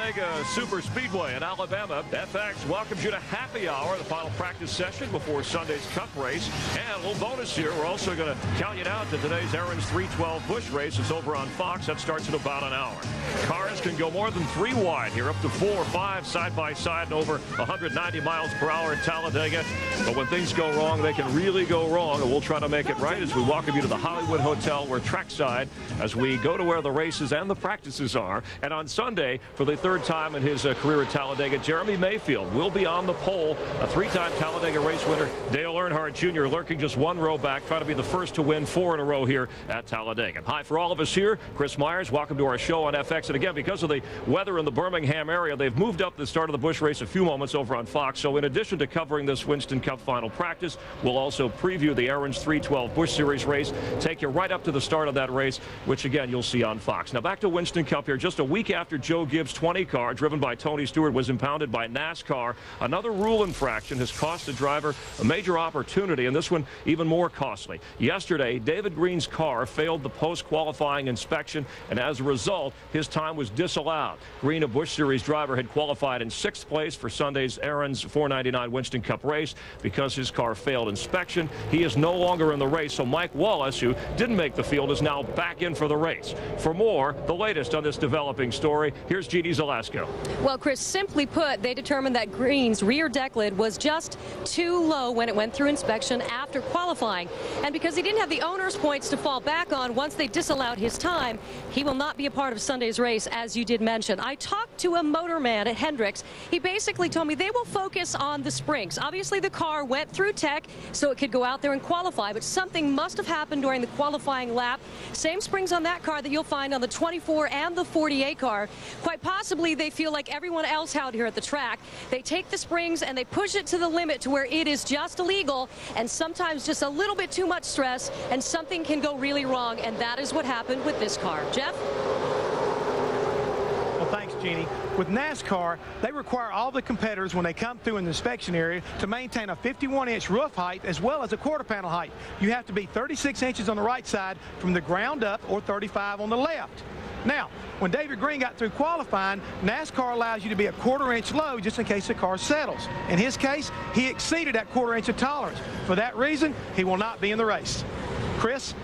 Talladega Super Speedway in Alabama. FX welcomes you to Happy Hour, the final practice session before Sunday's Cup race. And a little bonus here, we're also going to count you down to today's Aaron's 312 Busch race. It's over on Fox. That starts in about an hour. Cars can go more than 3 wide here, up to 4 or 5 side by side and over 190 miles per hour at Talladega. But when things go wrong, they can really go wrong, and we'll try to make it right as we welcome you to the Hollywood Hotel. We're trackside as we go to where the races and the practices are. And on Sunday, for the 3rd time in his career at Talladega, Jeremy Mayfield will be on the pole. A 3-time Talladega race winner, Dale Earnhardt Jr., lurking just 1 row back, trying to be the first to win 4 in a row here at Talladega. Hi for all of us here. Chris Myers, welcome to our show on FX. And again, because of the weather in the Birmingham area, they've moved up the start of the Busch race a few moments over on Fox. So in addition to covering this Winston Cup final practice, we'll also preview the Aaron's 312 Busch Series race, take you right up to the start of that race, which again you'll see on Fox. Now back to Winston Cup here, just a week after Joe Gibbs' 20 car driven by Tony Stewart was impounded by NASCAR. Another rule infraction has cost the driver a major opportunity, and this one even more costly. Yesterday, David Green's car failed the post-qualifying inspection, and as a result, his time was disallowed. Green, a Busch Series driver, had qualified in 6th place for Sunday's Aaron's 499 Winston Cup race. Because his car failed inspection, he is no longer in the race, so Mike Wallace, who didn't make the field, is now back in for the race. For more, the latest on this developing story, here's Jeannie Zalasko. Well, Chris, simply put, they determined that Green's rear deck lid was just too low when it went through inspection after qualifying. And because he didn't have the owner's points to fall back on once they disallowed his time, he will not be a part of Sunday's race, as you did mention. I talked to a motorman at Hendricks. He basically told me they will focus on the springs. Obviously, the car went through tech so it could go out there and qualify, but something must have happened during the qualifying lap. Same springs on that car that you'll find on the 24 and the 48 car. Quite possibly, they feel like everyone else out here at the track. They take the springs and they push it to the limit to where it is just illegal, and sometimes just a little bit too much stress, and something can go really wrong, and that is what happened with this car. Jeff? Well, thanks, Jeannie. With NASCAR, they require all the competitors when they come through an inspection area to maintain a 51-inch roof height as well as a quarter panel height. You have to be 36 inches on the right side from the ground up or 35 on the left. Now, when David Green got through qualifying, NASCAR allows you to be a 1/4 inch low just in case the car settles. In his case, he exceeded that 1/4 inch of tolerance. For that reason, he will not be in the race. Chris?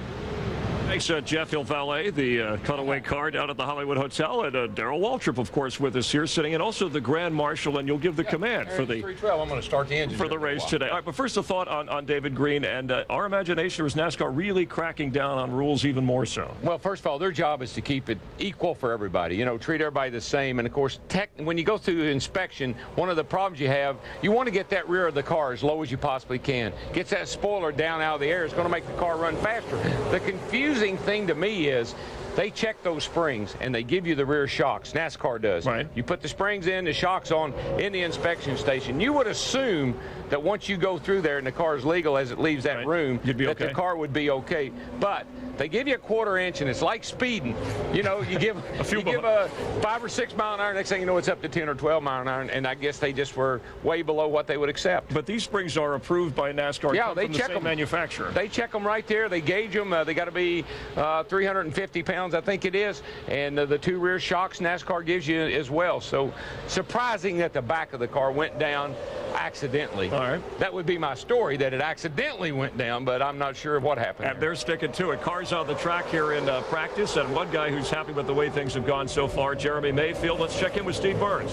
Thanks, Jeff. He'll valet the cutaway car down at the Hollywood Hotel. And Darrell Waltrip, of course, with us here, sitting in. Also the Grand Marshal, and you'll give the command for the 312. I'm going to start the engine for the race today. All right, but first a thought on David Green and our imagination. Was NASCAR really cracking down on rules even more so? Well, first of all, their job is to keep it equal for everybody. You know, treat everybody the same. And of course, when you go through inspection, one of the problems you have, you want to get that rear of the car as low as you possibly can. Gets that spoiler down out of the air. It's going to make the car run faster. The confusing thing to me is they check those springs and they give you the rear shocks. NASCAR does. Right. You put the springs in, the shocks on in the inspection station. You would assume that once you go through there and the car is legal as it leaves that room, You'd be that okay. the car would be okay. But they give you a 1/4 inch, and it's like speeding. You know, you give a 5 or 6 mile an hour. Next thing you know, it's up to 10 or 12 mile an hour, and I guess they just were way below what they would accept. But these springs are approved by NASCAR. Yeah, they from check the same them. manufacturer. They check them right there. They gauge them. They got to be 350 pounds, I think it is, and the 2 rear shocks NASCAR gives you as well. So surprising that the back of the car went down accidentally. All right. That would be my story, that it accidentally went down, but I'm not sure what happened. And they're sticking to it. Cars on the track here in practice, and one guy who's happy with the way things have gone so far, Jeremy Mayfield. Let's check in with Steve Burns.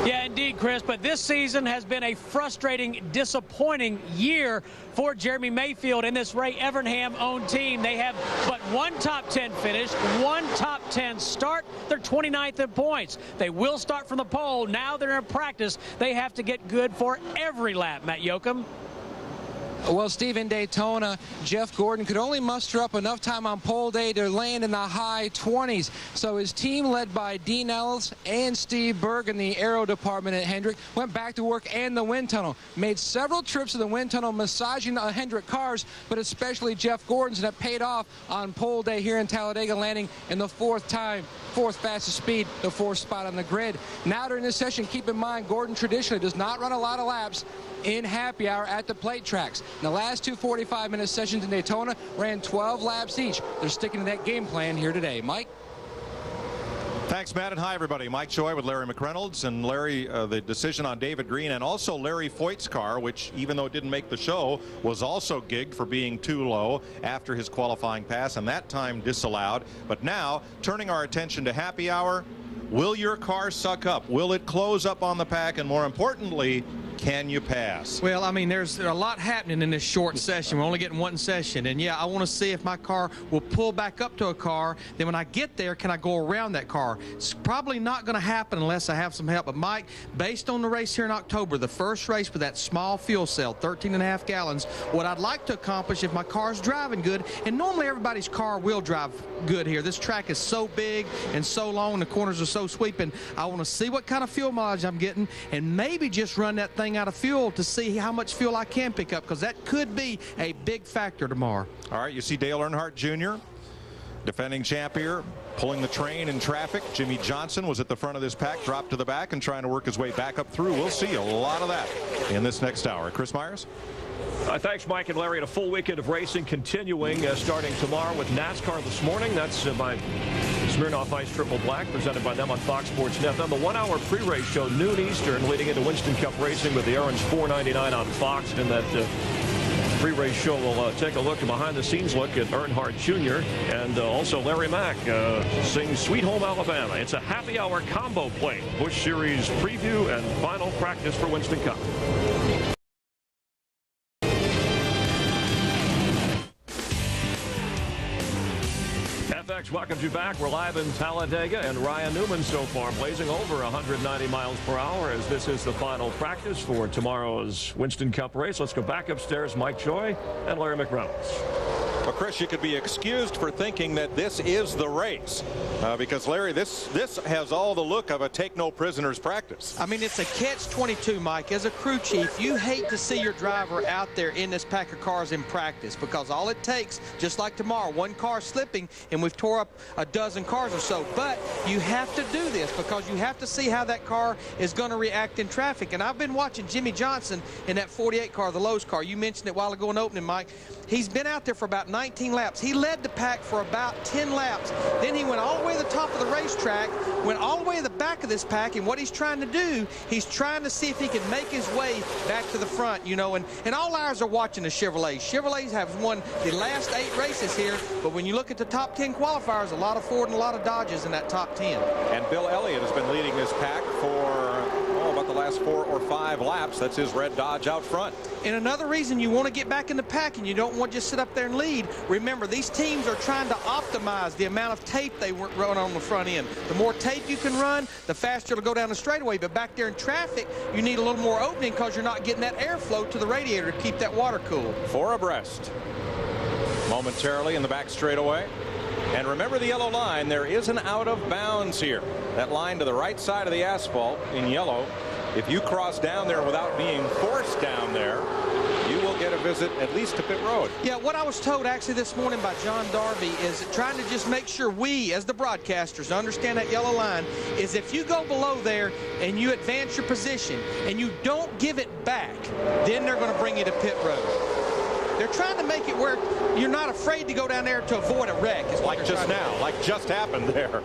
Yeah, indeed, Chris, but this season has been a frustrating, disappointing year for Jeremy Mayfield and this Ray Evernham-owned team. They have but 1 top 10 finish, 1 top 10 start. They're 29th in points. They will start from the pole. Now they're in practice. They have to get good for every lap, Matt Yoakum. Well, Steve, in Daytona, Jeff Gordon could only muster up enough time on pole day to land in the high 20s. So his team, led by Dean Ellis and Steve Berg in the aero department at Hendrick, went back to work and the wind tunnel. Made several trips to the wind tunnel, massaging the Hendrick cars, but especially Jeff Gordon's, and it paid off on pole day here in Talladega, landing in the 4th fastest speed, the 4th spot on the grid. Now during this session, keep in mind, Gordon traditionally does not run a lot of laps in happy hour at the plate tracks. In the last 2 45-minute sessions in Daytona ran 12 laps each. They're sticking to that game plan here today. Mike? Thanks, Matt, and hi, everybody. Mike Joy with Larry McReynolds. And Larry, the decision on David Green and also Larry Foyt's car, which even though it didn't make the show, was also gigged for being too low after his qualifying pass, and that time disallowed. But now, turning our attention to happy hour, will your car suck up? Will it close up on the pack? And more importantly, can you pass? Well, I mean, there's a lot happening in this short session. We're only getting one session. And, yeah, I want to see if my car will pull back up to a car. Then when I get there, can I go around that car? It's probably not going to happen unless I have some help. But, Mike, based on the race here in October, the first race with that small fuel cell, 13.5 gallons, what I'd like to accomplish if my car's driving good, and normally everybody's car will drive good here. This track is so big and so long, and the corners are so sweeping. I want to see what kind of fuel mileage I'm getting and maybe just run that thing out of fuel to see how much fuel I can pick up, because that could be a big factor tomorrow. All right, you see Dale Earnhardt Jr., defending champ here, pulling the train in traffic. Jimmy Johnson was at the front of this pack, dropped to the back and trying to work his way back up through. We'll see a lot of that in this next hour. Chris Myers. Thanks, Mike and Larry. And a full weekend of racing continuing starting tomorrow with NASCAR this morning. That's by Smirnoff Ice Triple Black, presented by them on Fox Sports Net. Then the 1 hour pre-race show, noon Eastern, leading into Winston Cup racing with the Aaron's 499 on Fox. And that pre-race show will take a look, a behind-the-scenes look at Earnhardt Jr. and also Larry Mack sings Sweet Home Alabama. It's a happy hour combo play. Busch Series preview and final practice for Winston Cup. FX welcomes you back. We're live in Talladega, and Ryan Newman so far blazing over 190 miles per hour as this is the final practice for tomorrow's Winston Cup race. Let's go back upstairs. Mike Joy and Larry McReynolds. Well, Chris, you could be excused for thinking that this is the race because, Larry, this has all the look of a take-no-prisoners practice. I mean, it's a catch-22, Mike. As a crew chief, you hate to see your driver out there in this pack of cars in practice, because all it takes, just like tomorrow, one car slipping, and we've tore up a dozen cars or so. But you have to do this because you have to see how that car is going to react in traffic. And I've been watching Jimmy Johnson in that 48 car, the Lowe's car. You mentioned it a while ago in opening, Mike. He's been out there for about 19 laps. He led the pack for about 10 laps. Then he went all the way to the top of the racetrack, went all the way to the back of this pack, and what he's trying to do, he's trying to see if he can make his way back to the front, you know, and all eyes are watching the Chevrolets. Chevrolets have won the last 8 races here, but when you look at the top 10 qualifiers, a lot of Ford and a lot of Dodges in that top 10. And Bill Elliott has been leading this pack for about the last 4 or 5 laps. That's his red Dodge out front. And another reason you want to get back in the pack and you don't want to just sit up there and lead, remember, these teams are trying to optimize the amount of tape they run on the front end. The more tape you can run, the faster it'll go down the straightaway. But back there in traffic, you need a little more opening because you're not getting that airflow to the radiator to keep that water cool. 4 abreast. Momentarily in the back straightaway. And remember the yellow line, there is an out of bounds here. That line to the right side of the asphalt in yellow. If you cross down there without being forced down there, you will get a visit at least to pit road. Yeah, what I was told actually this morning by John Darby is trying to just make sure we, as the broadcasters, understand that yellow line is if you go below there and you advance your position and you don't give it back, then they're going to bring you to pit road. They're trying to make it where you're not afraid to go down there to avoid a wreck. Like just now, like just happened there.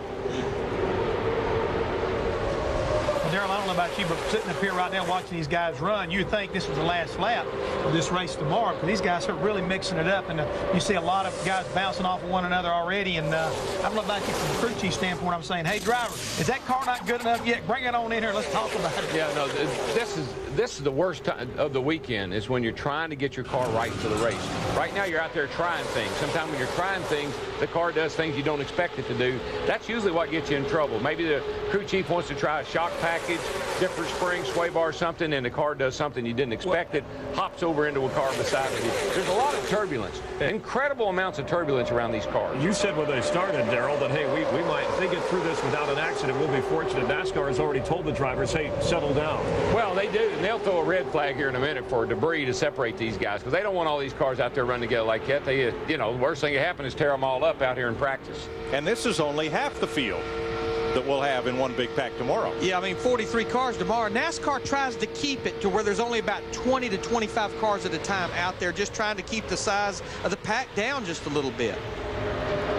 Darrell, I don't know about you, but sitting up here right now watching these guys run, you'd think this was the last lap of this race tomorrow, because these guys are really mixing it up, and you see a lot of guys bouncing off of one another already. And I don't know about you from the crew chief standpoint. I'm saying, hey, driver, is that car not good enough yet? Bring it on in here. Let's talk about it. Yeah, no, this is the worst time of the weekend is when you're trying to get your car right for the race. Right now, you're out there trying things. Sometimes when you're trying things, the car does things you don't expect it to do. That's usually what gets you in trouble. Maybe the crew chief wants to try a shock package, different spring, sway bar, something, and the car does something you didn't expect. It hops over into a car beside it. There's a lot of turbulence, incredible amounts of turbulence around these cars. You said when they started, Darrell, that, hey, we might, if they get through this without an accident, we'll be fortunate. NASCAR has already told the drivers, hey, settle down. Well, they do, and they'll throw a red flag here in a minute for debris to separate these guys, because they don't want all these cars out there running together like that. They, you know, the worst thing that happen is tear them all up out here in practice. And this is only half the field that we'll have in one big pack tomorrow. Yeah, I mean, 43 cars tomorrow. NASCAR tries to keep it to where there's only about 20 to 25 cars at a time out there, just trying to keep the size of the pack down just a little bit.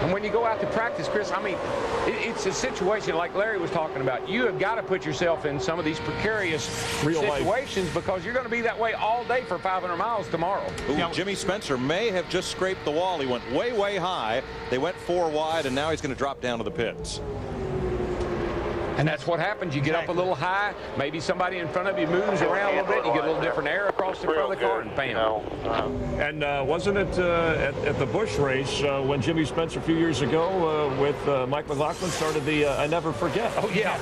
I'm And when you go out to practice, Chris, I mean, it's a situation like Larry was talking about. You have got to put yourself in some of these precarious situations because you're going to be that way all day for 500 miles tomorrow. Ooh, Jimmy Spencer may have just scraped the wall. He went way, way high. They went 4 wide, and now he's going to drop down to the pits. And that's what happens. You get up a little high. Maybe somebody in front of you moves around a little bit. You get a little different air across the front of the car and bam. And wasn't it at the Busch race when Jimmy Spencer a few years ago with Mike McLaughlin started the I Never Forget? Oh, yeah.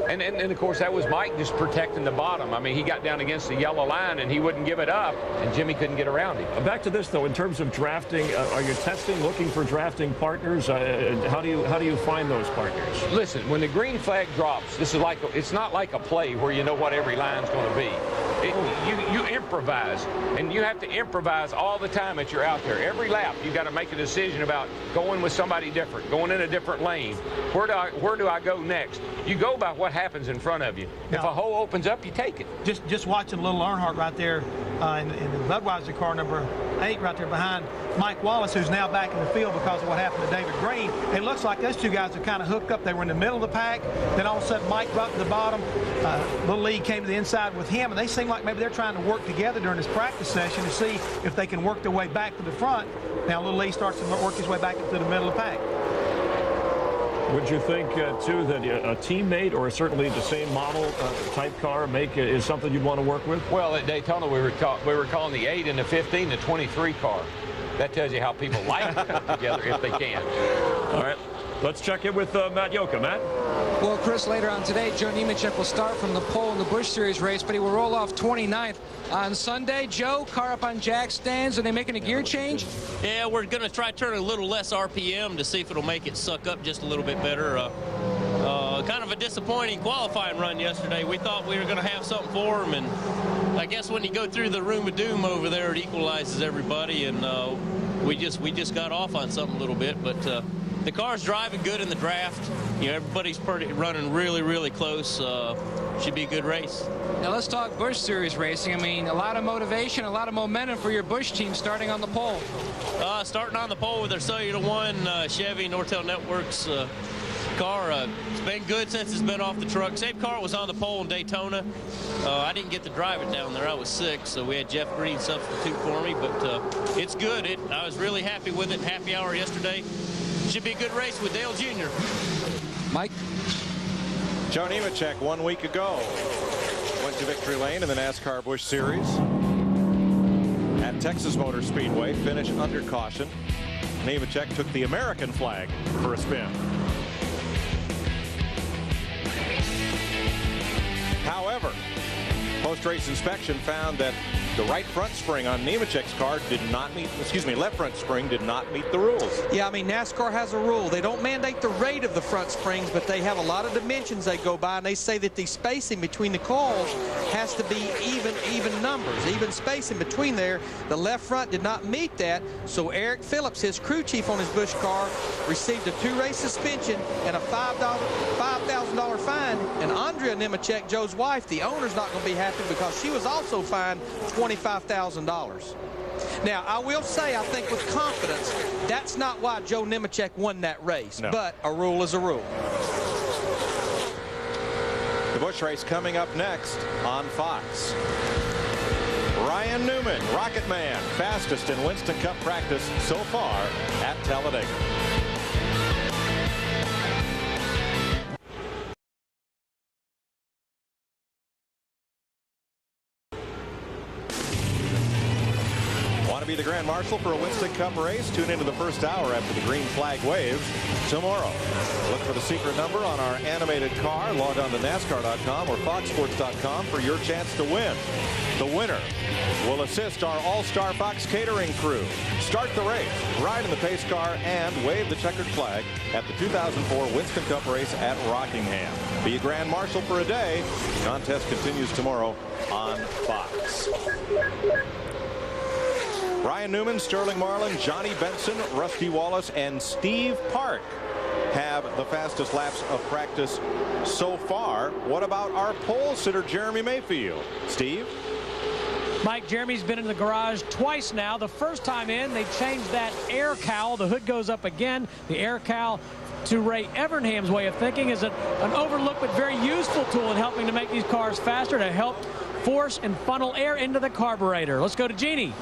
And of course, that was Mike just protecting the bottom. I mean, he got down against the yellow line, and he wouldn't give it up, and Jimmy couldn't get around him. Back to this, though, in terms of drafting, are you testing, looking for drafting partners? How do you find those partners? Listen, when the green flag drops, this is like it's not like a play where you know what every line's going to be. You improvise, and you have to improvise all the time that you're out there. Every lap, you got to make a decision about going with somebody different, going in a different lane. Where do I go next? You go by what happens in front of you. If a hole opens up, you take it. Just watching little Earnhardt right there in the Budweiser car number 8 right there behind Mike Wallace, who's now back in the field because of what happened to David Green. It looks like those two guys are kind of hooked up. They were in the middle of the pack. Then all of a sudden, Mike dropped to the bottom. Little Lee came to the inside with him, and they seem like maybe they're trying to work together during this practice session to see if they can work their way back to the front. Now, Little Lee starts to work his way back into the middle of the pack. Would you think, too, that a teammate or certainly the same model type car make is something you'd want to work with? Well, at Daytona, we were calling the 8 and the 15 the 23 car. That tells you how people like to come together if they can. All right. Let's check in with Matt Yoka. Matt? Well, Chris, later on today, Joe Nemechek will start from the pole in the Busch Series race, but he will roll off 29th. On Sunday, Joe, car up on jack stands. Are they making a gear change? Yeah, we're going to try turning a little less RPM to see if it'll make it suck up just a little bit better. Kind of a disappointing qualifying run yesterday. We thought we were going to have something for them, and I guess when you go through the room of doom over there, it equalizes everybody, and we just got off on something a little bit, but the car's driving good in the draft. You know, everybody's running really, really close. Should be a good race. Now let's talk Busch Series racing. I mean, a lot of motivation, a lot of momentum for your Busch team starting on the pole. Starting on the pole with their Cellular One Chevy Nortel Networks car. It's been good since it's been off the truck. Same car was on the pole in Daytona. I didn't get to drive it down there. I was sick, so we had Jeff Green substitute for me, but it's good. I was really happy with it. Happy hour yesterday. Should be a good race with Dale Jr. Mike? Joe Nemechek 1 week ago went to victory lane in the NASCAR Busch Series at Texas Motor Speedway, finished under caution. Nemechek took the American flag for a spin. However, post-race inspection found that the right front spring on Nemechek's car did not meet, left front spring did not meet the rules. Yeah, I mean, NASCAR has a rule. They don't mandate the rate of the front springs, but they have a lot of dimensions they go by, and they say that the spacing between the coils has to be even numbers, even spacing between there. The left front did not meet that, so Eric Phillips, his crew chief on his Busch car, received a 2-race suspension and a $5,000 fine, and Andrea Nemechek, Joe's wife, the owner's not going to be happy because she was also fined $25,000. Now, I will say, I think with confidence, that's not why Joe Nemechek won that race, but a rule is a rule. The Busch race coming up next on Fox. Ryan Newman, Rocket Man, fastest in Winston Cup practice so far at Talladega. Be the Grand Marshal for a Winston Cup race. Tune into the first hour after the green flag waves tomorrow. Look for the secret number on our animated car. Log on to NASCAR.com or FoxSports.com for your chance to win. The winner will assist our all-star Fox catering crew. Start the race, ride in the pace car, and wave the checkered flag at the 2004 Winston Cup race at Rockingham. Be a Grand Marshal for a day. The contest continues tomorrow on Fox. Ryan Newman, Sterling Marlin, Johnny Benson, Rusty Wallace, and Steve Park have the fastest laps of practice so far. What about our pole sitter, Jeremy Mayfield? Steve? Mike, Jeremy's been in the garage twice now. The first time in, they changed that air cowl. The hood goes up again. The air cowl, to Ray Evernham's way of thinking, is an overlooked but very useful tool in helping to make these cars faster, to help force and funnel air into the carburetor. Let's go to Jeannie.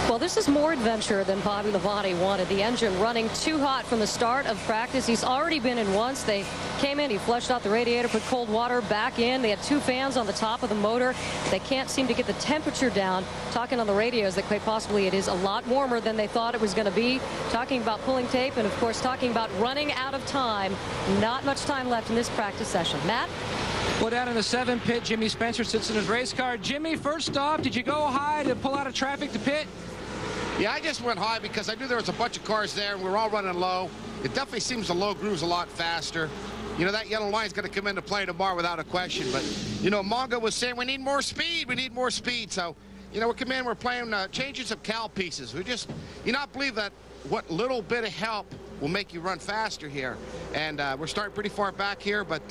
Well, this is more adventure than Bobby Labonte wanted. The engine running too hot from the start of practice. He's already been in once. They came in, he flushed out the radiator, put cold water back in. They had 2 fans on the top of the motor. They can't seem to get the temperature down. Talking on the radios that quite possibly it is a lot warmer than they thought it was going to be. Talking about pulling tape and, of course, talking about running out of time. Not much time left in this practice session. Matt? Well, down in the 7 pit, Jimmy Spencer sits in his race car. Jimmy, first off, did you go high to pull out of traffic to pit? Yeah, I just went high because I knew there was a bunch of cars there, and we were all running low. It definitely seems the low groove's a lot faster. You know, that yellow line's going to come into play tomorrow without a question. But, you know, Mongo was saying we need more speed. We need more speed. So, you know, we're playing changes of cowl pieces. We just, you not believe that what little bit of help will make you run faster here. And we're starting pretty far back here, but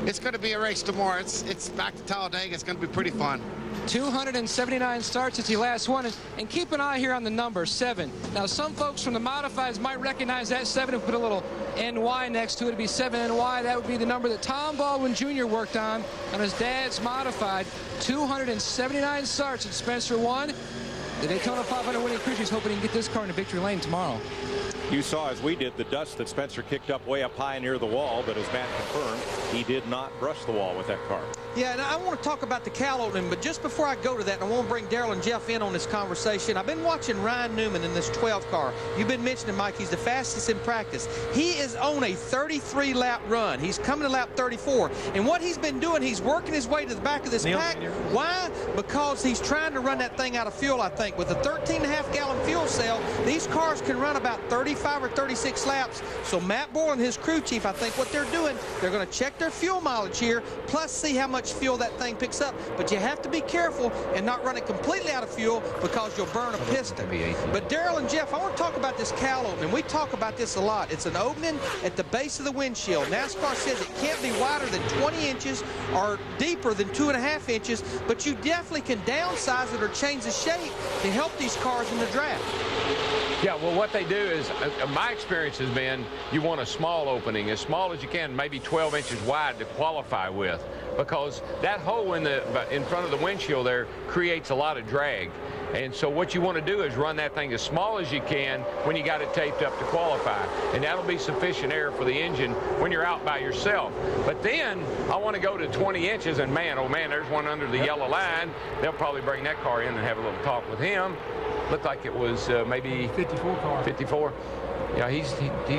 it's going to be a race tomorrow. It's back to Talladega. It's going to be pretty fun. 279 starts since he last won. And keep an eye here on the number 7. Now, some folks from the modifieds might recognize that 7 and put a little NY next to it. It'd be 7NY. That would be the number that Tom Baldwin Jr. worked on his dad's modified. 279 starts and Spencer won. The Daytona 500 winning crew is hoping he can get this car into victory lane tomorrow. You saw, as we did, the dust that Spencer kicked up way up high near the wall, but as Matt confirmed, he did not brush the wall with that car. Yeah, and I want to talk about the cowl opening, but just before I go to that, I want to bring Darrell and Jeff in on this conversation. I've been watching Ryan Newman in this 12 car. You've been mentioning, Mike, he's the fastest in practice. He is on a 33-lap run. He's coming to lap 34. And what he's been doing, he's working his way to the back of this pack. Why? Because he's trying to run that thing out of fuel, I think. With a 13.5-gallon fuel cell, these cars can run about 35 or 36 laps. So Matt Boyle and his crew chief, I think what they're doing, they're going to check their fuel mileage here, plus see how much fuel that thing picks up. But you have to be careful and not run it completely out of fuel because you'll burn a piston. But Darrell and Jeff, I want to talk about this cowl opening. We talk about this a lot. It's an opening at the base of the windshield. NASCAR says it can't be wider than 20 inches or deeper than 2.5 inches, but you definitely can downsize it or change the shape to help these cars in the draft. Yeah, well, what they do is, my experience has been, you want a small opening, as small as you can, maybe 12 inches wide to qualify with, because that hole in front of the windshield there creates a lot of drag. And so what you want to do is run that thing as small as you can when you got it taped up to qualify. And that'll be sufficient air for the engine when you're out by yourself. But then I want to go to 20 inches, and man, oh man, there's one under the yellow line. They'll probably bring that car in and have a little talk with him. Looked like it was maybe 54 car. 54. Yeah, he's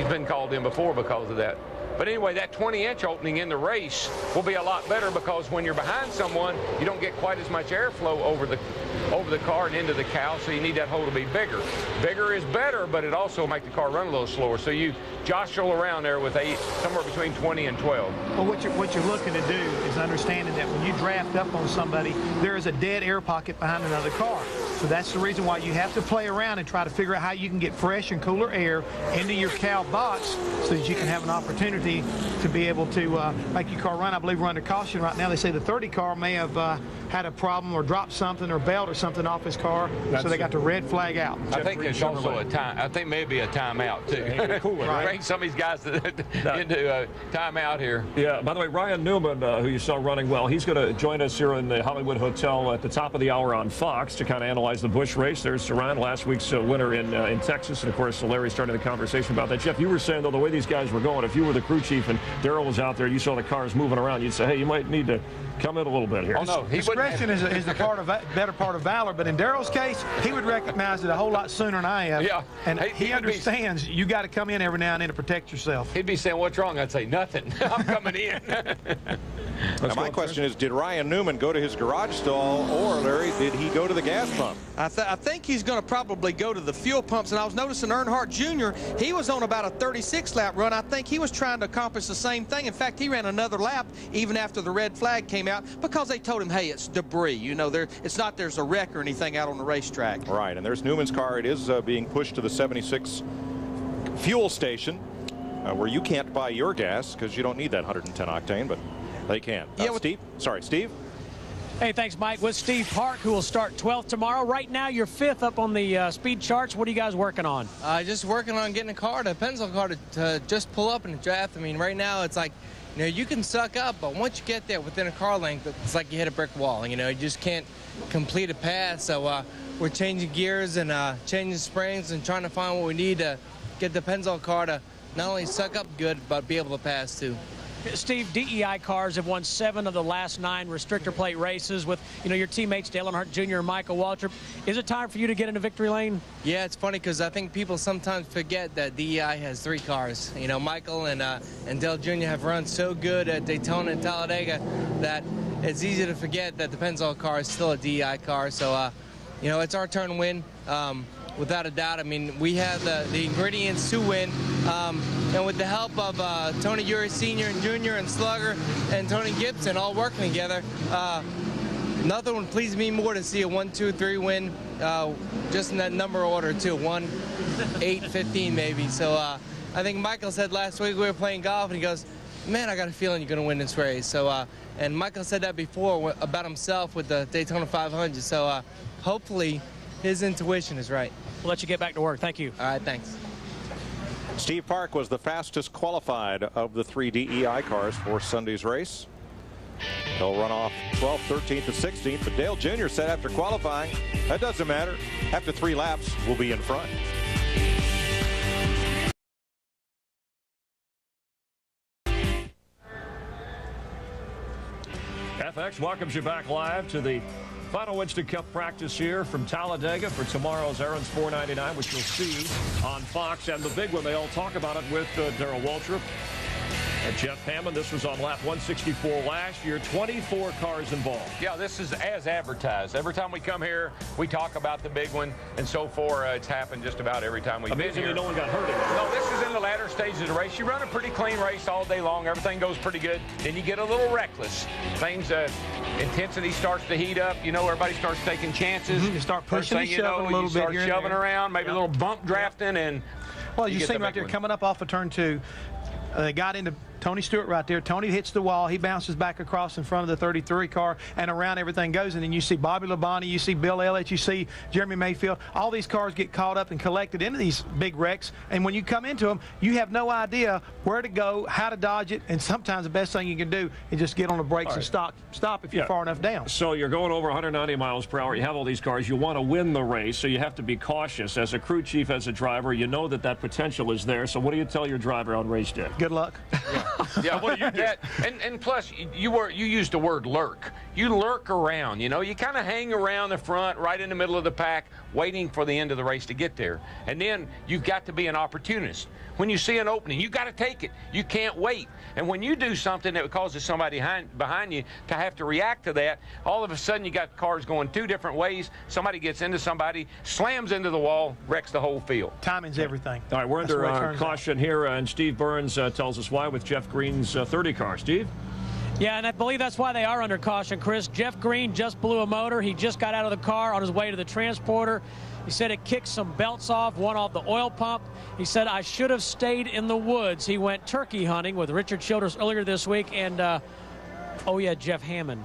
been called in before because of that. But anyway, that 20-inch opening in the race will be a lot better, because when you're behind someone, you don't get quite as much airflow over the car and into the cowl, so you need that hole to be bigger. Bigger is better, but it also makes the car run a little slower. So you jostle around there with somewhere between 20 and 12. Well, what you're looking to do is understanding that when you draft up on somebody, there is a dead air pocket behind another car. So that's the reason why you have to play around and try to figure out how you can get fresh and cooler air into your cowl box so that you can have an opportunity to be able to make your car run. I believe we're under caution right now. They say the 30 car may have had a problem or dropped something or belt or something off his car, so they got the red flag out. I think there's also a time. I think maybe a timeout too. Cool, right. Bring some of these guys into a timeout here. Yeah. By the way, Ryan Newman, who you saw running well, he's going to join us here in the Hollywood Hotel at the top of the hour on Fox to kind of analyze the Busch race. There's Saran, last week's winner in Texas, and of course Larry started the conversation about that. Jeff, you were saying though the way these guys were going, if you were the crew chief and Darrell was out there, you saw the cars moving around, you'd say, hey, you might need to come in a little bit here. Oh no, discretion is the better part of valor. But in Darrell's case, he would recognize it a whole lot sooner than I have. Yeah, and he understands you got to come in every now and then to protect yourself. He'd be saying, "What's wrong?" I'd say, "Nothing. I'm coming in." Now, my question is, did Ryan Newman go to his garage stall, or Larry, did he go to the gas pump? I think he's going to probably go to the fuel pumps. And I was noticing Earnhardt Jr., he was on about a 36-lap run. I think he was trying to accomplish the same thing. In fact, he ran another lap even after the red flag came out because they told him, hey, it's debris. You know, it's not there's a wreck or anything out on the racetrack. Right, and there's Newman's car. It is being pushed to the 76 fuel station where you can't buy your gas because you don't need that 110 octane, but they can. Yeah, Steve? Sorry, Steve? Hey, thanks, Mike. With Steve Park, who will start 12th tomorrow. Right now, you're 5th up on the speed charts. What are you guys working on? Just working on getting a car, a pencil car to just pull up in the draft. I mean, right now it's like, you know, you can suck up, but once you get there within a car length, it's like you hit a brick wall. You know, you just can't complete a pass. So we're changing gears and changing springs and trying to find what we need to get the pencil car to not only suck up good, but be able to pass too. Steve, DEI cars have won 7 of the last 9 restrictor plate races with, you know, your teammates Dale Earnhardt Jr. and Michael Waltrip. Is it time for you to get into victory lane? Yeah, it's funny because I think people sometimes forget that DEI has 3 cars. You know, Michael and Dale Jr. have run so good at Daytona and Talladega that it's easy to forget that the Pennzoil car is still a DEI car. So, you know, it's our turn to win. Without a doubt. I mean, we have the ingredients to win. And with the help of Tony Eury Sr. and Jr. and Slugger and Tony Gibson all working together, nothing would please me more to see a 1-2-3 win just in that number order, too. 1, 8, 15 maybe. So I think Michael said last week we were playing golf, and he goes, man, I got a feeling you're going to win this race. So, and Michael said that before about himself with the Daytona 500. So hopefully his intuition is right. We'll let you get back to work. Thank you. All right, thanks. Steve Park was the fastest qualified of the 3 DEI cars for Sunday's race. He'll run off 12th, 13th, and 16th. But Dale Jr. said after qualifying, that doesn't matter. After 3 laps, we'll be in front. FX welcomes you back live to the final Winston Cup practice here from Talladega for tomorrow's Aaron's 499, which you'll see on Fox. And the big one, they all talk about it with Darrell Waltrip and Jeff Hammond. This was on lap 164 last year. 24 cars involved. Yeah, this is as advertised. Every time we come here, we talk about the big one. And so far, it's happened just about every time we've been here. Amazingly, no one got hurt. No, this is in the latter stages of the race. You run a pretty clean race all day long. Everything goes pretty good. Then you get a little reckless. Things, intensity starts to heat up. You know, everybody starts taking chances. You start pushing and shoving a little bit. You start shoving around, maybe a little bump drafting, and well, you see him right there coming up off of turn 2. They got into Tony Stewart right there. Tony hits the wall. He bounces back across in front of the 33 car, and around everything goes. And then you see Bobby Labonte, you see Bill Elliott, you see Jeremy Mayfield. All these cars get caught up and collected into these big wrecks. And when you come into them, you have no idea where to go, how to dodge it. And sometimes the best thing you can do is just get on the brakes and stop if you're far enough down. So you're going over 190 miles per hour. You have all these cars. You want to win the race, so you have to be cautious. As a crew chief, as a driver, you know that potential is there. So what do you tell your driver on race day? Good luck. Yeah, what do you do? And plus, you used the word lurk. You lurk around, you know. You kind of hang around the front, right in the middle of the pack, waiting for the end of the race to get there. And then you've got to be an opportunist. When you see an opening, you got to take it. You can't wait. And when you do something that causes somebody behind you to have to react to that, all of a sudden you got cars going 2 different ways. Somebody gets into somebody, slams into the wall, wrecks the whole field. Timing's everything. All right, we're under caution here, and Steve Burns tells us why with Jeff Green's 30 car. Steve? Yeah, and I believe that's why they are under caution, Chris. Jeff Green just blew a motor. He just got out of the car on his way to the transporter. He said it kicked some belts off, one off the oil pump. He said, I should have stayed in the woods. He went turkey hunting with Richard Childress earlier this week, and, oh, yeah, Jeff Hammond.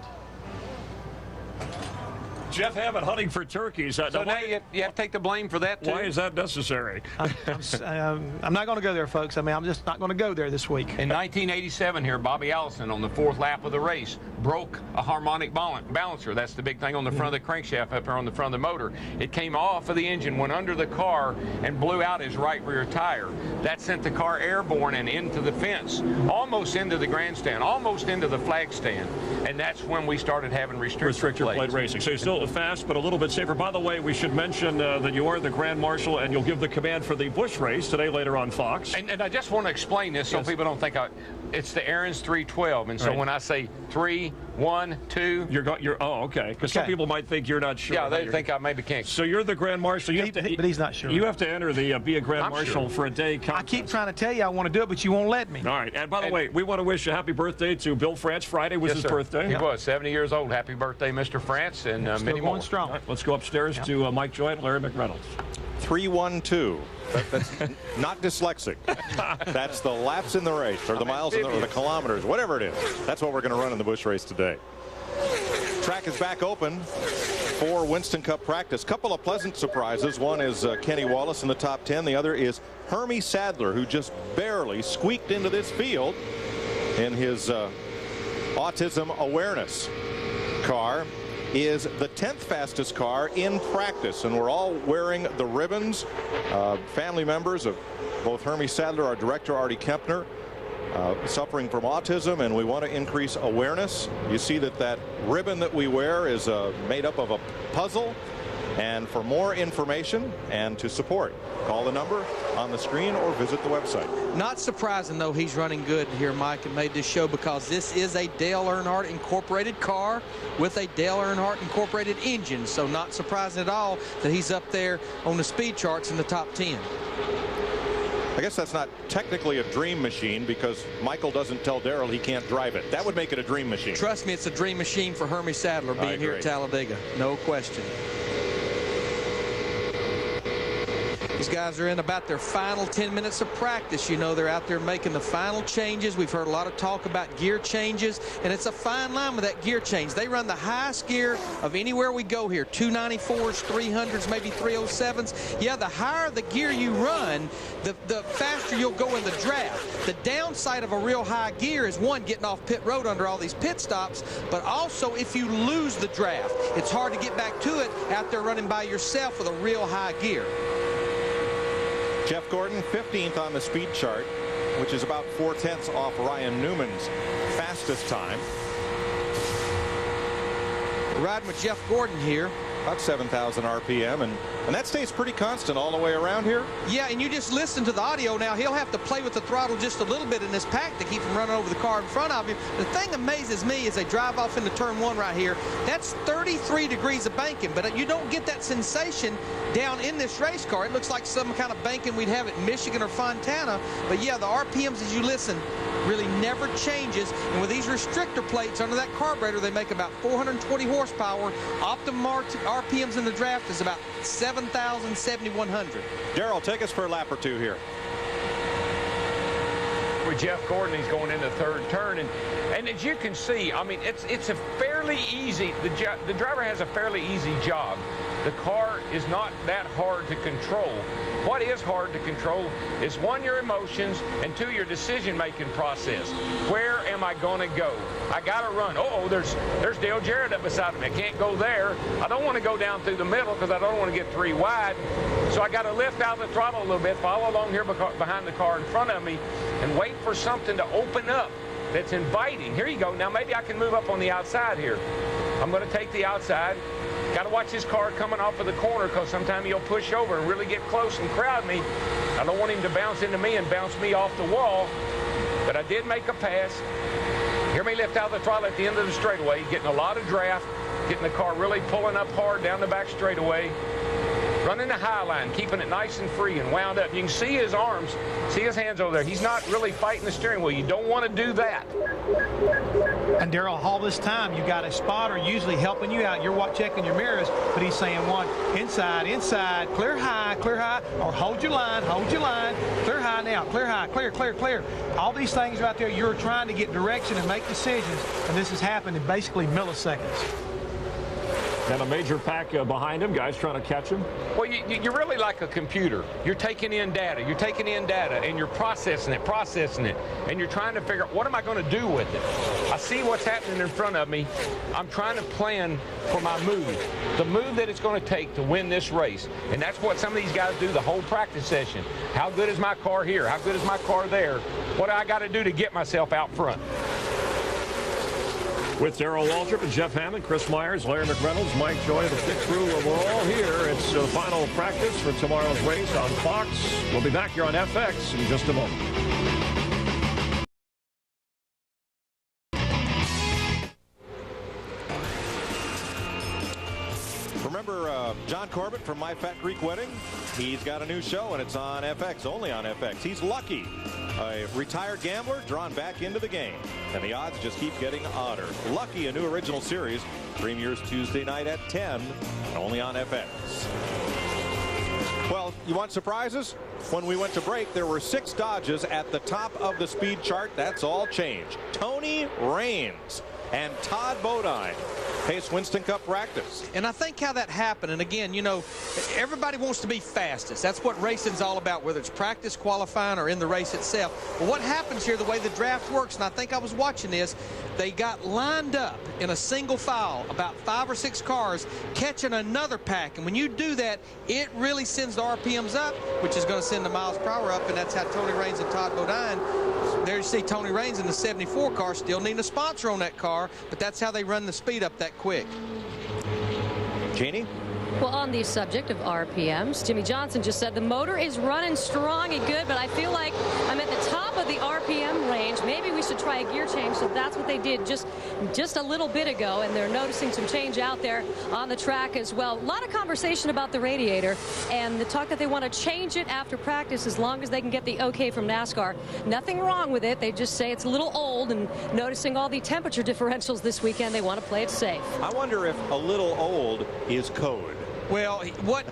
Jeff Hammond hunting for turkeys. So now you have to take the blame for that, too? Why is that necessary? I'm not going to go there, folks. I mean, I'm just not going to go there this week. In 1987 here, Bobby Allison on the 4th lap of the race broke a harmonic balancer. That's the big thing on the front of the crankshaft up there on the front of the motor. It came off of the engine, went under the car, and blew out his right rear tire. That sent the car airborne and into the fence, almost into the grandstand, almost into the flag stand. And that's when we started having restrictor plate racing. So you're still fast, but a little bit safer. By the way, we should mention that you are the Grand Marshal, and you'll give the command for the Busch race today later on Fox. And I just want to explain this so people don't think it's the Aaron's 312. And so when I say 3, 1, 2, you're oh, okay. Because some people might think you're not sure. Yeah, they think I maybe can't. So you're the Grand Marshal. But he's not sure. You have to enter the be a Grand Marshal for a day contest. I keep trying to tell you I want to do it, but you won't let me. All right. And by the way, we want to wish a happy birthday to Bill France. Friday was his birthday. He was 70 years old. Happy birthday, Mr. France, and many more. Strong. Right, let's go upstairs to Mike Joy and Larry McReynolds. 3-1-2. That's not dyslexic. That's the laps in the race, or the miles in the, or the kilometers, whatever it is. That's what we're going to run in the Busch race today. Track is back open for Winston Cup practice. Couple of pleasant surprises. One is Kenny Wallace in the top 10. The other is Hermie Sadler, who just barely squeaked into this field in his autism awareness car. Is the 10th fastest car in practice, and we're all wearing the ribbons. Family members of both Hermie Sadler, our director Artie Kempner, suffering from autism, and we want to increase awareness. You see that ribbon that we wear is made up of a puzzle. And for more information and to support, call the number on the screen or visit the website. Not surprising, though, he's running good here, Mike, and made this show, because this is a Dale Earnhardt Incorporated car with a Dale Earnhardt Incorporated engine. So not surprising at all that he's up there on the speed charts in the top 10. I guess that's not technically a dream machine, because Michael doesn't tell Darrell he can't drive it. That would make it a dream machine. Trust me, it's a dream machine for Hermie Sadler being here at Talladega. No question. These guys are in about their final 10 minutes of practice. You know, they're out there making the final changes. We've heard a lot of talk about gear changes, and it's a fine line with that gear change. They run the highest gear of anywhere we go here, 294s, 300s, maybe 307s. Yeah, the higher the gear you run, the faster you'll go in the draft. The downside of a real high gear is, one, getting off pit road under all these pit stops, but also if you lose the draft, it's hard to get back to it out there running by yourself with a real high gear. Jeff Gordon, 15th on the speed chart, which is about 4/10 off Ryan Newman's fastest time. Riding with Jeff Gordon here. About 7,000 RPM, and that stays pretty constant all the way around here. Yeah, and you just listen to the audio now. He'll have to play with the throttle just a little bit in this pack to keep from running over the car in front of him. The thing amazes me is they drive off into turn 1 right here. That's 33 degrees of banking, but you don't get that sensation down in this race car. It looks like some kind of banking we'd have at Michigan or Fontana. But yeah, the RPMs as you listen really never changes. And with these restrictor plates under that carburetor, they make about 420 horsepower. Optimum RPMs in the draft is about 7,000, 7,100. Darrell, take us for a lap or two here. With Jeff Gordon, he's going into third turn, and as you can see, I mean, it's a fairly easy. The driver has a fairly easy job. The car is not that hard to control. What is hard to control is, one, your emotions, and two, your decision-making process. Where am I going to go? I got to run. Oh, there's Dale Jarrett up beside me. I can't go there. I don't want to go down through the middle because I don't want to get 3 wide. So I got to lift out the throttle a little bit, follow along here behind the car in front of me, and wait for something to open up that's inviting. Here you go. Now maybe I can move up on the outside here. I'm going to take the outside. Got to watch his car coming off of the corner, because sometimes he'll push over and really get close and crowd me. I don't want him to bounce into me and bounce me off the wall. But I did make a pass. Hear me lift out the throttle at the end of the straightaway, getting a lot of draft, getting the car really pulling up hard down the back straightaway. Running the high line, keeping it nice and free and wound up. You can see his arms, see his hands over there. He's not really fighting the steering wheel. You don't want to do that. And Darrell, all this time, you got a spotter usually helping you out. You're checking your mirrors, but he's saying, one, inside, clear high, or hold your line, clear high now, clear. All these things right there, you're trying to get direction and make decisions, and this has happened in basically milliseconds. And a major pack behind him, guys trying to catch him. Well, you're really like a computer. You're taking in data, and you're processing it, and you're trying to figure out, what am I going to do with it? I see what's happening in front of me. I'm trying to plan for my move, the move that it's going to take to win this race. And that's what some of these guys do the whole practice session. How good is my car here? How good is my car there? What do I got to do to get myself out front? With Darrell Waltrip and Jeff Hammond, Chris Myers, Larry McReynolds, Mike Joy, the pit crew, we're all here. It's the final practice for tomorrow's race on Fox. We'll be back here on FX in just a moment. Remember John Corbett from My Fat Greek Wedding? He's got a new show, and it's on FX, only on FX. He's Lucky, a retired gambler drawn back into the game, and the odds just keep getting odder. Lucky, a new original series, premieres Tuesday night at 10, only on FX. Well, you want surprises? When we went to break, there were 6 Dodges at the top of the speed chart. That's all changed. Tony Raines and Todd Bodine Case Winston Cup practice. And I think how that happened, and again, you know, everybody wants to be fastest. That's what racing's all about, whether it's practice, qualifying, or in the race itself. But what happens here, the way the draft works, and I think I was watching this, they got lined up in a single file, about 5 or 6 cars, catching another pack. And when you do that, it really sends the RPMs up, which is going to send the miles per hour up, and that's how Tony Raines and Todd Bodine. There you see Tony Raines in the 74 car, still needing a sponsor on that car, but that's how they run the speed up that quick. Jeannie? Well, on the subject of RPMs, Jimmie Johnson just said the motor is running strong and good, but I feel like I'm at the top of the RPM range. Maybe we should try a gear change. So that's what they did just a little bit ago, and they're noticing some change out there on the track as well. A lot of conversation about the radiator and the talk that they want to change it after practice as long as they can get the okay from NASCAR. Nothing wrong with it. They just say it's a little old, and noticing all the temperature differentials this weekend, they want to play it safe. I wonder if a little old is code. Well, what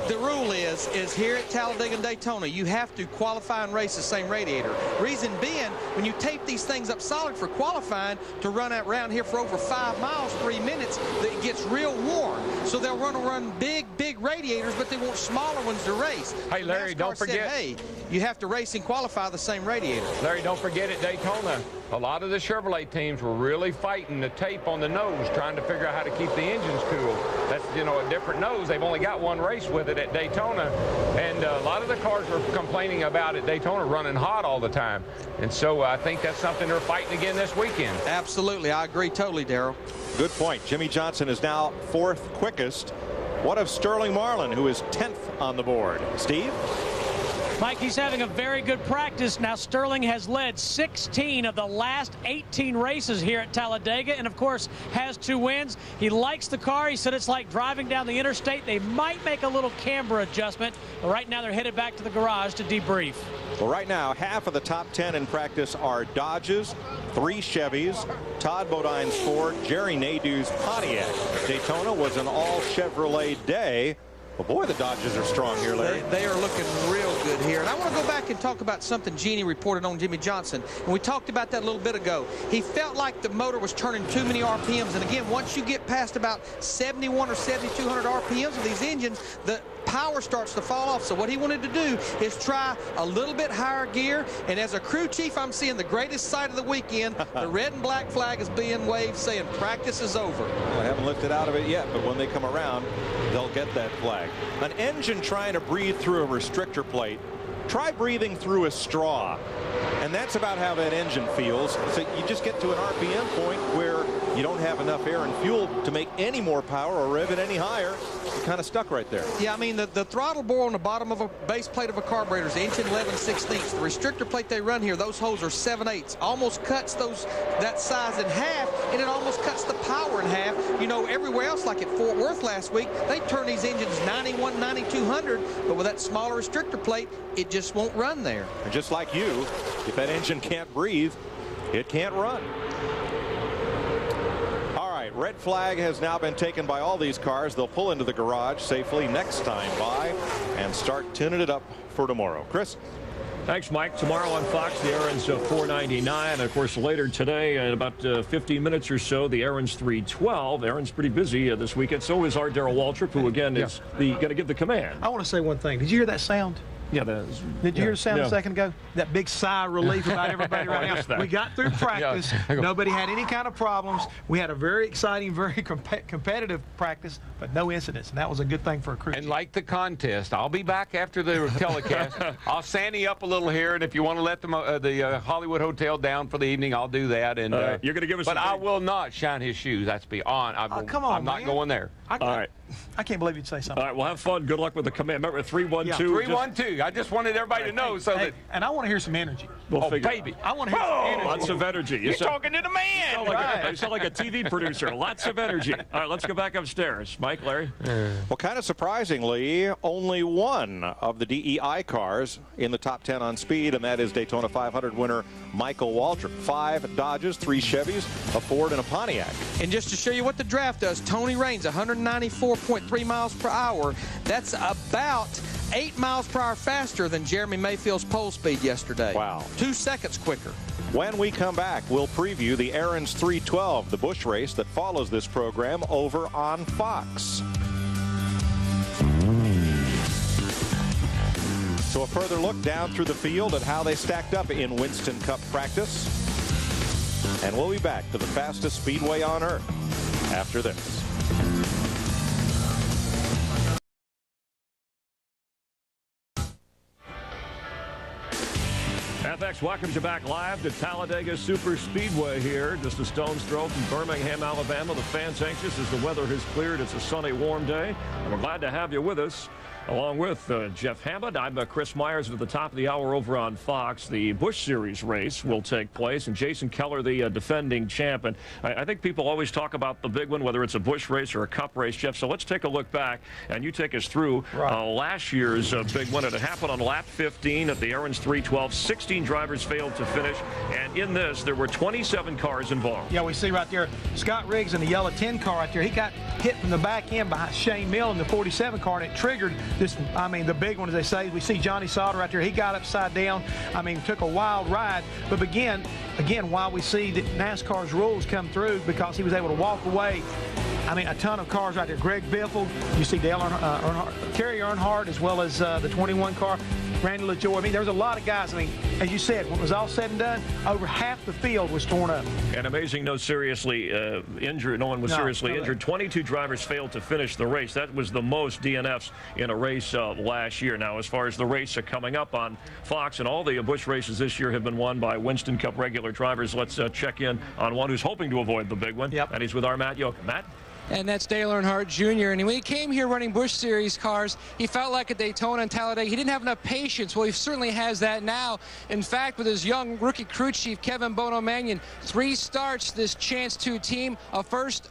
the rule is here at Talladega and Daytona, you have to qualify and race the same radiator. Reason being, when you tape these things up solid for qualifying to run around here for over 5 miles, 3 minutes, it gets real warm. So they'll run big radiators, but they want smaller ones to race. Hey, Larry, NASCAR don't forget. said, hey, you have to race and qualify the same radiator. Larry, don't forget at Daytona, a lot of the Chevrolet teams were really fighting the tape on the nose, trying to figure out how to keep the engines cool. That's, you know, a different nose. They've only got one race with it at Daytona, and a lot of the cars were complaining about at Daytona running hot all the time. And so I think that's something they're fighting again this weekend. Absolutely. I agree totally, Darrell. Good point. Jimmie Johnson is now 4th quickest. What of Sterling Marlin, who is 10th on the board? Steve? Mike, he's having a very good practice. Now, Sterling has led 16 of the last 18 races here at Talladega, and, of course, has 2 wins. He likes the car. He said it's like driving down the interstate. They might make a little camber adjustment, but right now they're headed back to the garage to debrief. Well, right now, half of the top 10 in practice are Dodges, 3 Chevys, Todd Bodine's Ford, Jerry Nadeau's Pontiac. Daytona was an all Chevrolet day. Well, boy, the Dodgers are strong here, Larry. They are looking real good here. And I want to go back and talk about something Jeannie reported on Jimmie Johnson. And we talked about that a little bit ago. He felt like the motor was turning too many RPMs. And again, once you get past about 71 or 7,200 RPMs of these engines, the power starts to fall off. So what he wanted to do is try a little bit higher gear. And as a crew chief, I'm seeing the greatest sight of the weekend. The red and black flag is being waved saying practice is over. Well, I haven't lifted out of it yet, but when they come around, they'll get that flag. An engine trying to breathe through a restrictor plate. Try breathing through a straw. And that's about how that engine feels. So you just get to an RPM point where you don't have enough air and fuel to make any more power or rev it any higher. You're kind of stuck right there. Yeah, I mean, the throttle bore on the bottom of a base plate of a carburetor is 1 11/16. The restrictor plate they run here, those holes are 7/8. Almost cuts that size in half, and it almost cuts the power in half. You know, everywhere else, like at Fort Worth last week, they turn these engines 91, 9200, but with that smaller restrictor plate, it just won't run there. And just like you, if that engine can't breathe, it can't run. All right, red flag has now been taken by all these cars. They'll pull into the garage safely next time by and start tuning it up for tomorrow. Chris? Thanks, Mike. Tomorrow on Fox, the Aaron's 499. Of course, later today, in about 15 minutes or so, the Aaron's 312. Aaron's pretty busy this weekend. So is our Darrell Waltrip, who, again, is going to give the command. I want to say one thing. Did you hear that sound? Yeah, did you hear the sound a second ago? That big sigh of relief about everybody right now. We got through practice. Nobody had any kind of problems. We had a very exciting, very competitive practice, but no incidents, and that was a good thing for a crew. And like the contest, I'll be back after the telecast. I'll sandy up a little here, and if you want to let the Hollywood Hotel down for the evening, I'll do that. And you're going to give us. But I will not shine his shoes. That's beyond. Come on, I'm not going there. All right. I can't believe you'd say something. All right, well, have fun. Good luck with the command. Remember, 312. Yeah, 312. I just wanted everybody to know so that. And I want to hear some energy. We'll figure baby. I want to hear some energy. Lots of energy. You're talking to the man. You sound like a TV producer. Lots of energy. All right, let's go back upstairs. Mike, Larry? Well, kind of surprisingly, only one of the DEI cars in the top 10 on speed, and that is Daytona 500 winner Michael Waltrip. 5 Dodges, 3 Chevys, a Ford, and a Pontiac. And just to show you what the draft does, Tony Raines, 194.3 miles per hour. That's about 8 miles per hour faster than Jeremy Mayfield's pole speed yesterday. Wow. 2 seconds quicker. When we come back, we'll preview the Aaron's 312, the Busch race that follows this program over on Fox. So a further look down through the field at how they stacked up in Winston Cup practice. And we'll be back to the fastest speedway on earth after this. FX welcomes you back live to Talladega Super Speedway here, just a stone's throw from Birmingham, Alabama. The fans anxious as the weather has cleared. It's a sunny, warm day. And we're glad to have you with us. Along with Jeff Hammond, I'm Chris Myers. At the top of the hour over on Fox, the Busch Series race will take place, and Jason Keller, the defending champ. And I think people always talk about the big one, whether it's a Busch race or a Cup race, Jeff. So let's take a look back, and you take us through last year's big one. It happened on lap 15 at the Aaron's 312. 16 drivers failed to finish, and in this, there were 27 cars involved. Yeah, we see right there Scott Riggs in the yellow 10 car right there. He got hit from the back end behind Shane Mill in the 47 car, and it triggered this, the big one, as they say. We see Johnny Sauter right there. He got upside down. Took a wild ride. But again, while we see that NASCAR's rules come through, because he was able to walk away, a ton of cars right there. Greg Biffle, you see Dale Earnhardt, Kerry Earnhardt, as well as the 21 car, Randy LaJoie. There was a lot of guys. As you said, when it was all said and done, over half the field was torn up. And amazing, no seriously injured. No one was seriously injured. 22 drivers failed to finish the race. That was the most DNFs in a race last year. Now, as far as the race coming up on Fox, and all the Busch races this year have been won by Winston Cup regular drivers. Let's check in on one who's hoping to avoid the big one. Yep. And he's with our Matt Yoakum. Matt? And that's Dale Earnhardt Jr. And when he came here running Busch Series cars, he felt like at Daytona and Talladega, he didn't have enough patience. Well, he certainly has that now. In fact, with his young rookie crew chief, Kevin Bono Mannion, 3 starts this Chance 2 team, a first,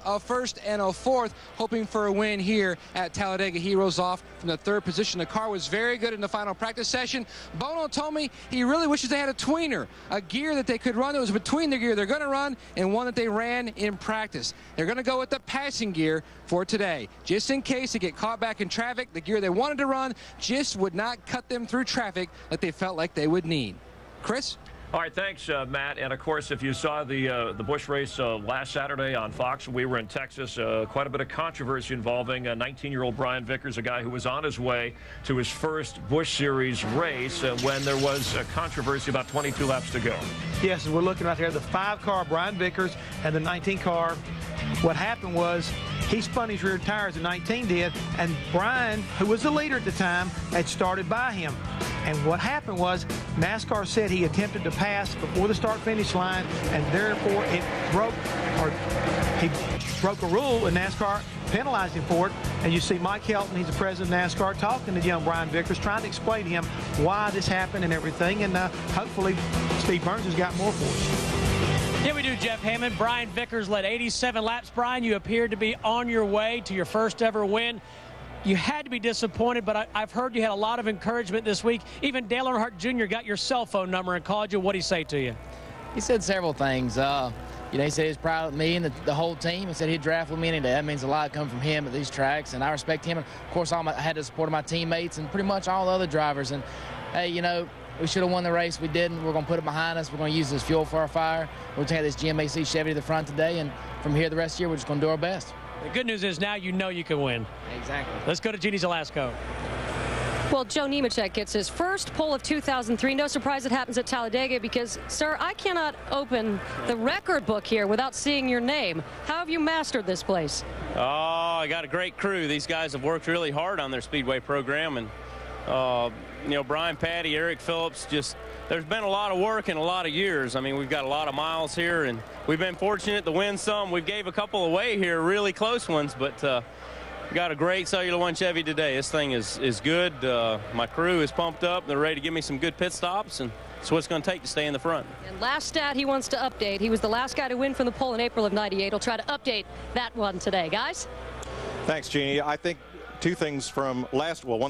and a fourth, hoping for a win here at Talladega. He rose off from the 3rd position. The car was very good in the final practice session. Bono told me he really wishes they had a tweener, a gear that they could run that was between the gear they're going to run and one that they ran in practice. They're going to go with the passing gear for today, just in case they get caught back in traffic. The gear they wanted to run just would not cut them through traffic like they felt like they would need. Chris? All right, thanks, Matt. And, of course, if you saw the Busch race last Saturday on Fox, we were in Texas, quite a bit of controversy involving 19-year-old Brian Vickers, a guy who was on his way to his first Busch Series race when there was a controversy about 22 laps to go. Yes, we're looking right there, the 5-car Brian Vickers and the 19-car. What happened was he spun his rear tires, the 19 did, and Brian, who was the leader at the time, had started by him. And what happened was NASCAR said he attempted to pass before the start-finish line, and therefore he broke a rule, and NASCAR penalized him for it. And you see Mike Helton, he's the president of NASCAR, talking to young Brian Vickers, trying to explain to him why this happened and everything. And hopefully Steve Burns has got more for us. Yeah, we do, Jeff Hammond. Brian Vickers led 87 laps. Brian, you appeared to be on your way to your first ever win. You had to be disappointed, but I've heard you had a lot of encouragement this week. Even Dale Earnhardt Jr. got your cell phone number and called you. What did he say to you? He said several things. He said he was proud of me and the whole team. He said he'd draft with me any day. That means a lot coming from him at these tracks, and I respect him. And of course, I had the support of my teammates and pretty much all the other drivers. And, hey, we should have won the race. We didn't. We're going to put it behind us. We're going to use it as fuel for our fire. We'll take this GMAC Chevy to the front today, and from here the rest of the year, we're just going to do our best. The good news is now you know you can win. Exactly. Let's go to Jeannie Zalasko. Well, Joe Nemechek gets his first pole of 2003. No surprise it happens at Talladega because, sir, I cannot open the record book here without seeing your name. How have you mastered this place? Oh, I got a great crew. These guys have worked really hard on their Speedway program. And, Brian Patty, Eric Phillips, there's been a lot of work in a lot of years. We've got a lot of miles here, and we've been fortunate to win some. We gave a couple away here, really close ones, but got a great Cellular One Chevy today. This thing is good. My crew is pumped up. They're ready to give me some good pit stops, and it's what it's going to take to stay in the front. And last stat he wants to update. He was the last guy to win from the pole in April of '98. He'll try to update that one today. Guys? Thanks, Jeannie. I think one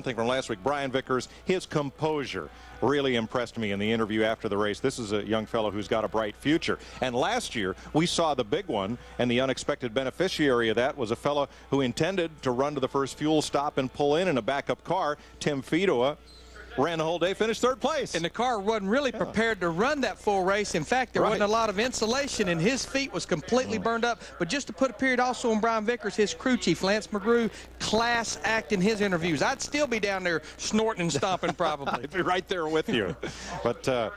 thing from last week, Brian Vickers, his composure really impressed me in the interview after the race. This is a young fellow who's got a bright future. And last year, we saw the big one, and the unexpected beneficiary of that was a fellow who intended to run to the first fuel stop and pull in a backup car, Tim Fedowa. ran the whole day, finished third place. And the car wasn't really prepared to run that full race. In fact, there wasn't a lot of insulation, and his feet was completely burned up. But just to put a period also on Brian Vickers, his crew chief, Lance McGrew, class act in his interviews. I'd still be down there snorting and stomping probably. I'd be right there with you. But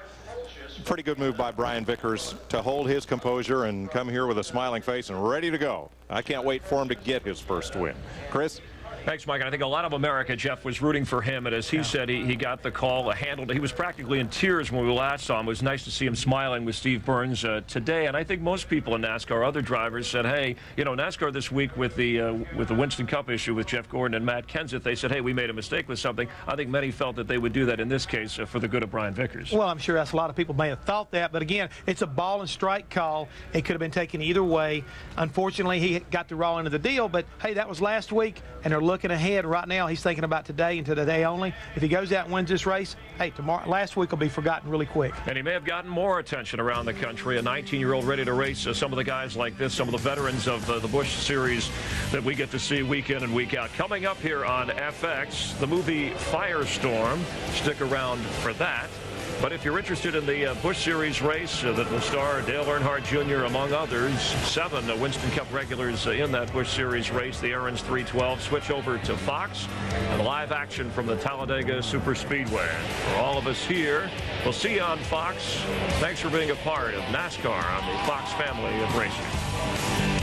pretty good move by Brian Vickers to hold his composure and come here with a smiling face and ready to go. I can't wait for him to get his first win. Chris? Thanks, Mike. And I think a lot of America, Jeff, was rooting for him. And as he said, he got the call, handled it. He was practically in tears when we last saw him. It was nice to see him smiling with Steve Burns today. And I think most people in NASCAR, other drivers, said, hey, you know, NASCAR this week with the Winston Cup issue with Jeff Gordon and Matt Kenseth, they said, hey, we made a mistake with something. I think many felt that they would do that in this case for the good of Brian Vickers. Well, I'm sure that's a lot of people may have thought that. But, again, it's a ball and strike call. It could have been taken either way. Unfortunately, he got the raw end of the deal. But, hey, that was last week, and they're looking ahead right now. He's thinking about today and to today only. If he goes out and wins this race, hey, last week will be forgotten really quick. And he may have gotten more attention around the country. A 19-year-old ready to race some of the guys like this, some of the veterans of the Busch Series that we get to see week in and week out. Coming up here on FX, the movie Firestorm. Stick around for that. But if you're interested in the Busch Series race that will star Dale Earnhardt Jr., among others, 7 Winston Cup regulars in that Busch Series race, the Aaron's 312, switch over to Fox and live action from the Talladega Superspeedway. For all of us here, we'll see you on Fox. Thanks for being a part of NASCAR on the Fox family of racing.